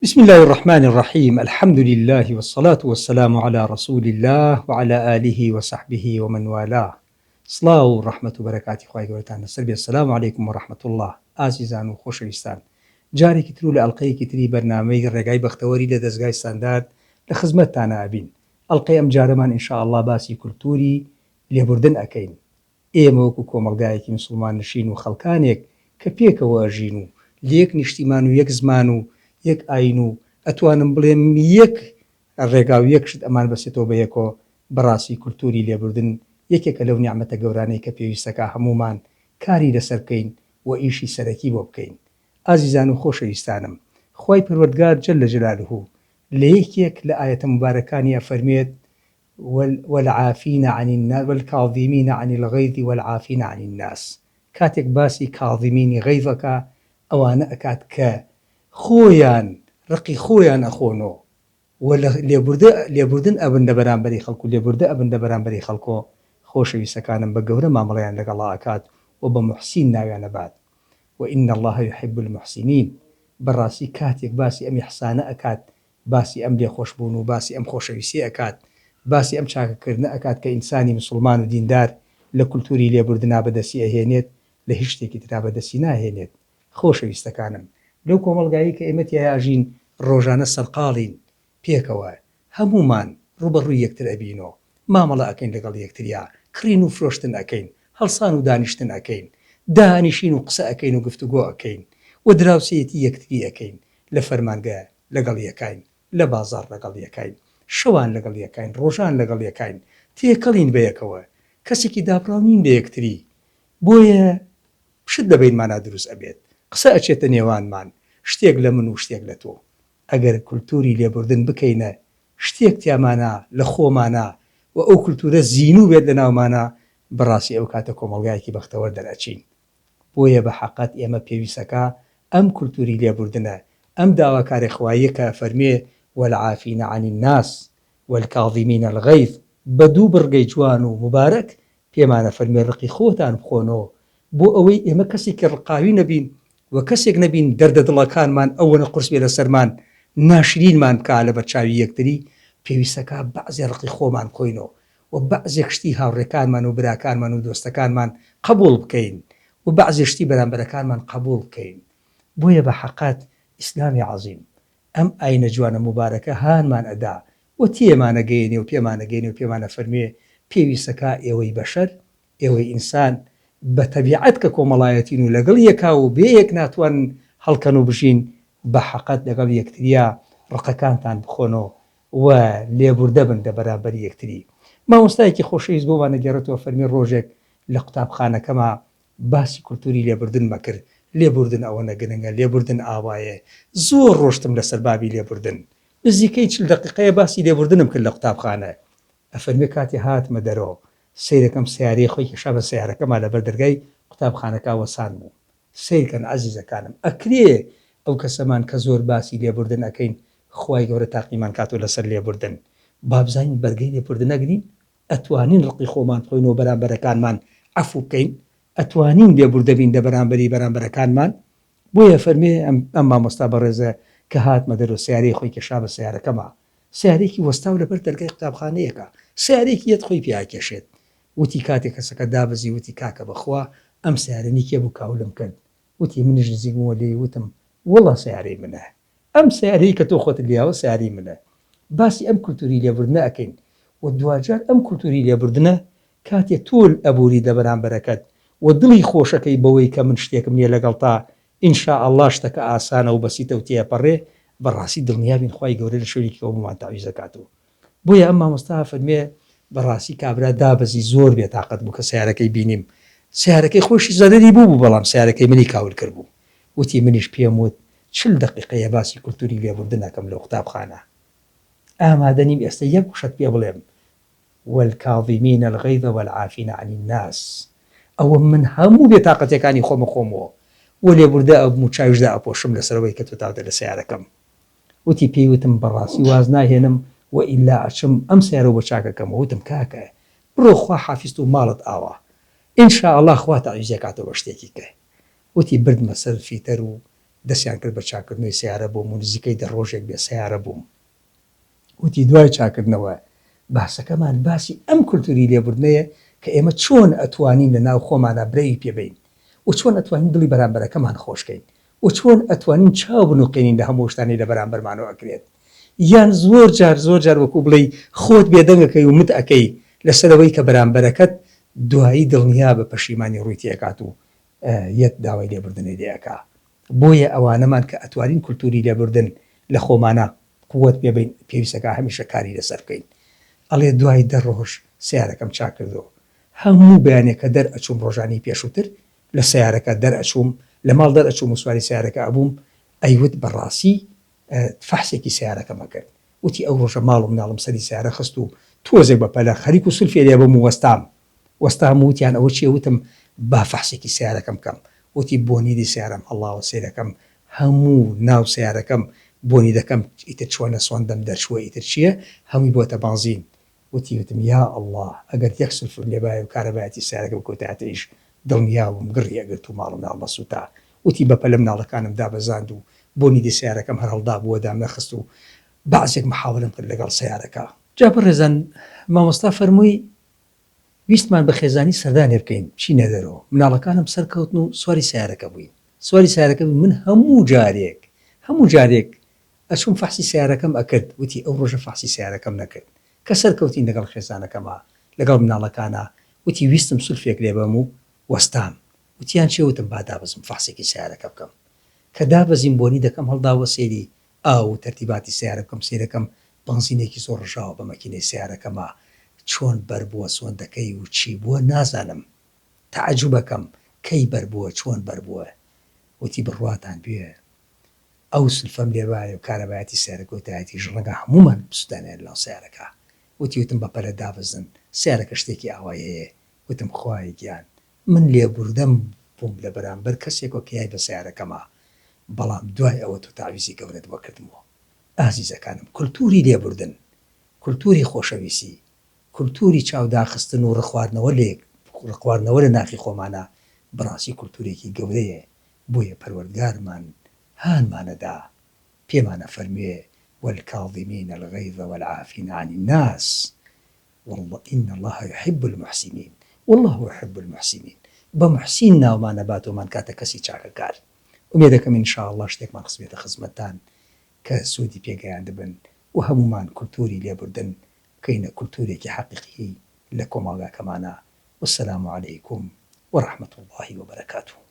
بسم الله الرحمن الرحيم. الحمد لله والصلاة والسلام على رسول الله وعلى آله وصحبه ومن والاه. سڵاو و ڕەحمەت و بەرەکاتی خوای گەورەتان لەسەر بێت. السلام علیکم و ڕەحمەت الله. ئازیزان و خۆشەویستان، جارێکی تر و لە ئەڵلقەیەکی تری بەرنامەی ڕێگای بەختەوەری لە دەستگای ستاندارد لە خزمەتتانە ئابین. ئەڵلقەی ئەم جارەمان ئینشاء الله باسی کولتوری لێبوردن ئەکەین. ئێمە وەکو کۆمەڵگایەکی مسلمان نشین و خەڵکانێک کە پێکەوە ئەژین و لەیەک نیشتیمان و یەک زمان و یەک ئاین و ئەتوانم بڵێم یەک ڕێگا و یەکشت ئەمان بەسێتەوە بە یەکۆ. بەڕاستی کولتوری لێبوردن یەکێکە لەو نیعمەتە گەورانەی کە پێویستەکە هەمومان کاری لەسەر بکەین و ئیشی سەرەکی بۆ بکەین. ئازیزان و خۆشەویستانم، خوای پەروەردگار جەل جەلالوهو لە یەکێک لە ئایەتە مبارەکانی ئەفەرمێت والعافین عن الناس والكاظمین عن الغیظ والعافین عن الناس. کاتێک باسی کاظمینی غەیظەکە ئەوانە ئەکات کە خۆیان ڕقی خۆیان ئەخۆنەوە و لێبوردن ئەبن لە بەرامبەری خەڵکو و لێبوردە ئەبن لە بەرامبەری خەڵکۆ. خۆشەویستەکانم بە گەورە مامەڵەیان لەگەڵا ئەکات و بە موحسین ناویانە بات. وإن الله يحب المحسنين. بەڕاستی کاتێک باسی ئەم ئیحسانە ئەکات، باسی ئەم لێخۆشبوون و باسی ئەم خۆشەویستی ئەکات، باسی ئەم چاکەکردنە ئەکات کە ئینسانی مسلمان و دیندار لە کولتوری لێبوردنا بەدەستی ئەهێنێت، لە هیچ شتێکی ترا بەدەستی ناهێنێت. خۆشەویستەکانم، لەو کۆمەڵگایی کە ئێمە تیاژین ڕۆژانە سەرقاڵین پێکەوە، هەمومان ڕوبەڕووی یەکتر ئەبینەوە، مامەڵە ئەکەین لەگەڵ یەکتریا، کڕین و فرۆشتن ئەکەین، هەڵسان و دانیشتن ئەکەین، دانیشین و قسە ئەکەین و گفتوگۆ ئەکەین و دراوسێتی یەکتری ئەکەین، لە فەرمانگە لەگەڵ یەکاین، لە بازار لەگەڵ یەکاین، شەوان لەگەڵ یەکاین، ڕۆژان لەگەڵ یەکاین، تێکەڵین بەیەکەوە، کەسێکی داپراونین بە یەکتری. بۆیە شت لە بینمانە دروست ئەبێت، قسە ئەچێتە نێوانمان، شتێک لە من و شتێک لە تۆ. ئەگەر کولتوری لێبوردن بکەینە، شتێک تیامانە لە خۆمانە و ئەو کولتورە زیینو بێت لە ناومانە، بەڕاستی ئەو کاتە کۆمەڵگایەکی بەختەوەر دەرەچین. بۆیە بە حەقەت ئێمە پێویستەکە ئەم کولتوری لێبوردنە، ئەم داواکاری خواییە کە فەرمێ والعافین عن الناس والكاظمین الغیظ، بە دوو بڕگەی جوان و مبارەک پێمانە فەرمێ ڕقی خۆتان بخۆنەوە، بۆ ئەوەی ئێمە کەسێکی ڕقاوی نەبین و کەسێک نەبین دەردە دڵەکانمان ئەوەنە قورس بێ لە سەرمان ناشرینمان بکە لە بەرچاوی یەکتری. پێویستەکە بەعزێ ڕقی خۆمان بخۆینەوە و بەعزێک شتی هاوڕێکانمان و براکانمان و دۆستەکانمان قبول بکەین و بەعزێ شتی بەرامبەرەکانمان قبول بکەین. بۆیە بە حەقەت ئیسلامی عەزیم ئەم ئاینە جوانە مبارەکە هانمان ئەدا و تێمانەگەیەنێ و پێمانەگەینێ و پێمانە فەرمێ پێویستەکە ئێوەی بەشەر، ئێوەی ئینسان بە تەبیعەت کە کۆمەڵایەتین و لەگەڵ یەکا و بێ یەک ناتوان هەڵکەن و بژین، بە حەقەت لەگەڵ یەکتریا ڕقەکانتان بخۆنەوە و لێبوردە بن لە بەرامبەری یەکتری. مامۆستایەکی خۆشەویست بۆمانە گێڕێتەوە فەرمی ڕۆژێک لە قوتابخانەکەما باسی کولتوری لێبوردن مەکرد. لێبوردن ئەوە نەگرنگە، لێبوردن ئاوایە. زۆر ڕۆشتم لەسەر بابی لێبوردن، نزیکەی 40 دقیقەیە باسی لێبوردنم کرد لە قوتابخانە. ئەفەرمێ کاتی هاتمە دەرەوە سیرەکەم سیارەی خۆی کێشا بە سیارەکەما لەبەر دەرگای قوتابخانەکە وەسان بوو. سیرکەن عەزیزەکانم، ئەکرێ ئەو کەسەمان کە زۆر باسی لێبوردن ئەکەین خوای گەورە تاقیمان کاتۆ لەسەر لێبوردن. بابزانین بەرگەی لێبوردن نەگرین، ئەتوانین ڕقی خۆمان بخۆینەوە بەرامبەرەکانمان عەفو بکەین، ئەتوانین لێبوردە بین لە بەرامبەرەکانمان. بۆیە فەرمێ ئەم مامۆستا بەڕێزە کە هاتمە دەرەوە سیارەی خۆی کێشا بە سیارەکەما، سیارێکی وەستا و لەبەر دەرگای قوتابخانەیەکە، سیارێکی یەت خۆی پیاکێشێت. وتی کاتێک کەسەکە دابزی وتی کاکە بەخوا ئەم سیارەنی کێ بوو کاولم کرد. وتی منیش نزیکبوومە لێی وتم وەڵڵا سیارەی منە، ئەم سیارەی کە تۆ خۆت لیاوە سیارەی منە. باسی ئەم کولتوری لێبوردنە ئەکەین و دوجار ئەم کولتوری لێبوردنە کاتێک تۆ ئەبووری لە بەرامبەرەکەت و دڵی خۆشەکەی بەوەی کە من شتێکم نییە لەگەڵ تا ئینشاء الله شتەکە ئاسانە و بەسیتە و تێپەڕێ، بەڕاستی دڵنیابین خوای گەورە لە شوێنێکی ئەومان تاویز دەکاتەوە. بۆیە ئەم مامۆستا فەرمێ بەڕاستی کابرا دابەزی زۆر بێتاقەت بوو کە سیارەکەی بینیم، سیارەکەی خۆشی زەرری بوو بەڵام سیارەکەی منی کاول کرد بوو. وتی منیش پێم وت 40 دقیقەیە باسی کولتوری لێبوردن ئەکەم لە قوتابخانە، ئامادە نیم ئێستا یەک شت پێ بڵێم والكاظمین الغیظ والعافین عن الناس. ئەوە من هەموو بێتاقەتەکانی خۆمەوە و لێبوردە ئەبم و چاویشدا ئەپۆشم لەسەرەوەی کە تۆ تاودە لە سیارەکەم. وتی پێیوتم بەڕاستی واز ناهێنم و ئیلا ئەچم ئەم سیارە بۆ چاکەکەم. وتم کاکە بڕۆ خوا حافیست و ماڵت ئاوا، ئینشاء الله خوا تاویزێکاتەوە شتێکی کە. وتی بردمە سەر فیتەر و دەستیان کرد بە چاکردنەوەی سیارە بووم و نزیکەی دە ڕۆژێک بێ سیارە بووم. وتی دوای چاکردنەوە باسەکەمان باسی ئەم کولتوری لێبوردنەیە کە ئێمە چۆن ئەتوانین لە ناو خۆمانە برەوی پێبین و چۆن ئەتوانین دڵی بەرامبەرەکەمان خۆشکەین و چۆن ئەتوانین چاو بنووقێنین لە هەموو شتانی لە بەرامبەرمانەوە ئەکرێت. یان زۆر جار وەکو بڵێ خۆت بێدەنگەکەی و مت ئەەکەی لەسەرەوەی کە بەرامبەرەکەت دوایی دڵنیا بە پەشیمانی ڕووی تێکات و یەک داوای لێبوردنی لێەکا. بۆیە ئەوانەمان کە ئەتوانین کولتوری لێبوردن لە خۆمانە قوت پێبین پێویستەکە هەمیشە کاری لەسەر بکەین. ئەڵێ دوای دە ڕۆژ سیارەکەم چاکردەوە هەموو بەیانێک کە دەرئەچووم ڕۆژانی پێشووتر لە سیارەکە دەرئەچووم لە ماڵ دەرئەچووم و سواری سیارەکە ئەبووم ئەیوت بەڕاستی فەحسێکی سیارەکەمە کرد. وتی ئەو ڕۆژە ماڵ و مناڵم سەری سیارە خست و تۆزێک بە پەلە خەریک و سولفێ لێ بووم و وەستام وتیان ئەوە چیە؟ وتم با فەحسێکی سیارەکەم بکەم. وتی بۆنیدی سیارەم هەڵاوە سیرەکەم هەموو ناو سیارەکەم بۆنی دەکەم ئیتر چۆنە سۆندەم دەرچووە ئیتر چییە هەمووی بۆتە بانزین. وتم یا ئەڵڵا ئەگەر یەک سولفر لێبایە و کارەبایەتی سیارەکەم کۆتاتەیش دڵنیاوم گڕی ئەگرت و ماڵ و مناڵ بەسووتا. وتی بە پەلە مناڵەکانم دابەزاند و بۆنیدی سیارەکەم هەر هەڵدا بووە دام نەخست و بەعزێک محاولم کرد لەگەڵ سیارەکە. جا بەڕێزان مامۆستا فەرمووی ویستمان بە خێزانی سەردانێ بکەین چی نەدەرەوە. مناڵەکانم سەرکەوتن و سواری سیارەکە بووین. سواری سیارەکە من هەموو جارێک ئەچووم فەحسی سیارەکەم ئەکرد. وتی ئەو ڕۆژە فەحسی سیارەکەم نەکرد کە سەرکەوتین لەگەڵ خێزانەکەمە لەگەڵ مناڵەکانە. وتی ویستم سولفێک لێ بەم و وەستام. وتیان چێ؟ وتم با دابزم فەحسێکی سیارەکە بکەم. کە دابەزیم بۆنی دەکەم هەڵداوە سێری ئاو تەرتیباتی سیارە بکەم سیرەکەم بەنزینێکی زۆر ڕژاوە بە مەکینەی سیارەکەمە چۆن بەربووە سۆندەکەی و چی بووە نازانم تەعەجوبەکەم کەی بەربووە چۆن بەربووە. وتی بڕواتان بێ ئەو سلفەم لێوایە و کارەبایەتی سیارەکە وتایەتی ژڕەنگە هەمومان بسوودانێت لەو سیارەکە. وتم بە پەلە دابزن سیارەکە شتێکی ئاوای هەیە. وتم خوای گیان من لێبوردەم بووم لە بەرامبەر کەسێکۆ کەیای بە سیارەکەمە بەڵام دوای ئەوە تو تاویزی گەورەت بۆ کردمەوە. ئازیزەکانم کولتوری لێبوردن کولتوری خۆشەویستی کولتوری چاوداخستن و ڕخواردنەوە لە ناخی خۆمانە بەڕاستی کولتورێکی گەورەیە. بۆیە پەروەردگارمان هانمانەدا پێمانە فەرموێ والكاظمين الغيظ والعافين عن الناس والله إن الله يحب المحسنين والله يحب المحسنين. بمحسن ناومانە باتۆمان کاتە کەسی چاکەکار. ئومێدەکەم ئینشاءالله شتێکمان خزمێتە خزمەتتان کە سوودی پێگەیان دەبن و هەمومان کولتوری لێبوردن بکەینە کولتورێکی حەقیقی لە کۆمەڵگاکەمانە. والسلام عليكم ورحمة الله وبركاته.